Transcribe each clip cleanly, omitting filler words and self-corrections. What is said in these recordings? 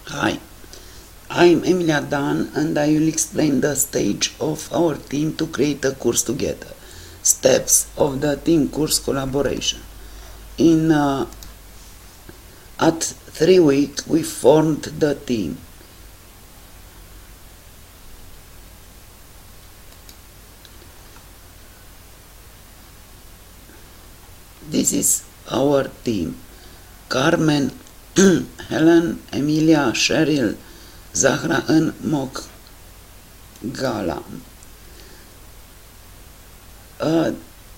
Hi, I'm Emilia Dan and I will explain the stage of our team to create a course together. Steps of the team course collaboration. At 3 weeks we formed the team. This is our team. Carmen, Helen, Emilia, Cheryl, Zahra and Mokgala.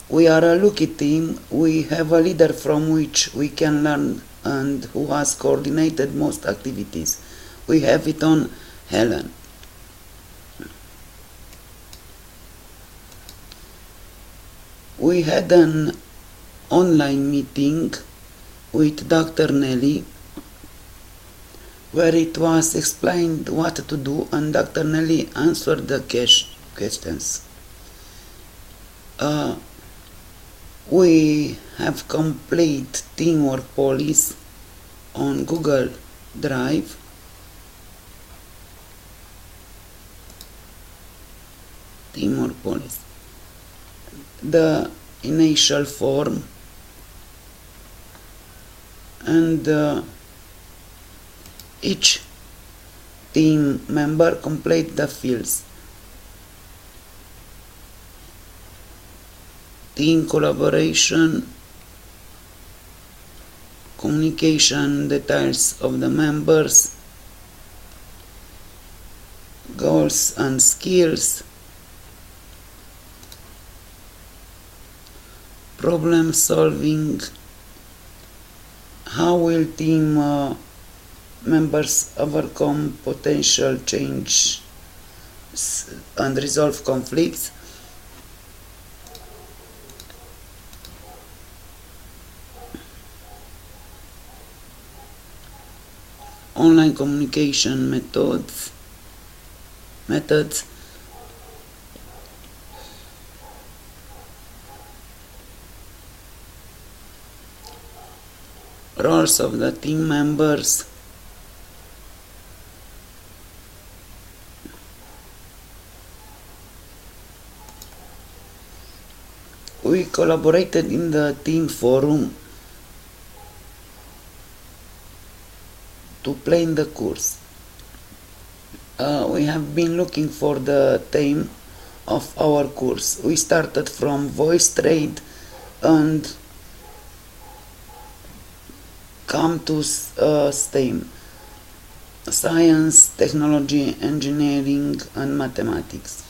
We are a lucky team. We have a leader from which we can learn and who has coordinated most activities. We have it on Helen. We had an online meeting with Dr. Nelly where it was explained what to do and Dr. Nelly answered the questions. We have complete teamwork policy on Google Drive. Teamwork policy. The initial form and each team member complete the fields. Team collaboration, communication details of the members, goals and skills, problem solving, how will team members overcome potential change and resolve conflicts, online communication methods, roles of the team members, we collaborated in the team forum to plan the course. We have been looking for the theme of our course. We started from voice trade and come to STEM, science, technology, engineering and mathematics.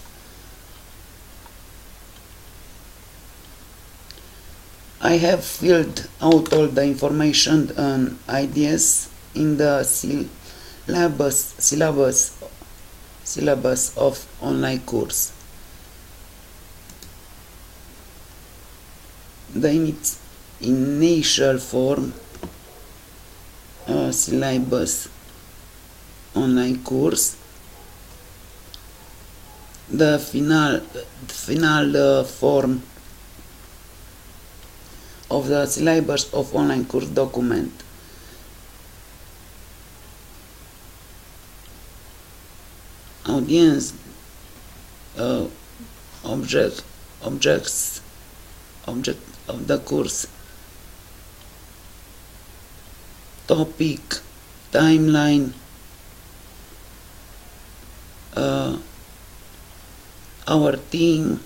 I have filled out all the information and ideas in the syllabus of online course. The initial form, syllabus online course, the final form of the syllabus of online course document. Audience, object of the course, topic, timeline, our team,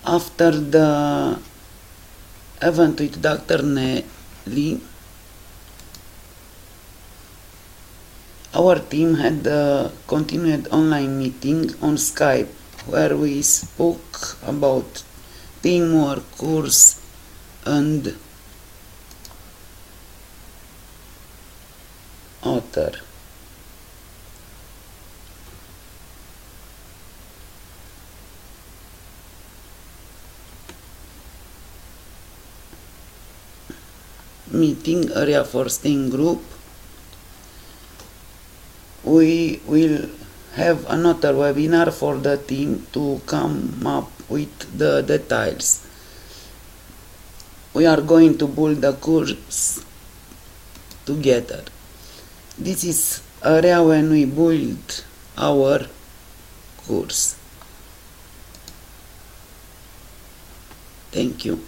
after the event with Dr. Nelly, our team had a continued online meeting on Skype where we spoke about teamwork, course and author. Meeting area for STEAM group. We will have another webinar for the team to come up with the details. we are going to build the course together. This is area when we build our course. Thank you.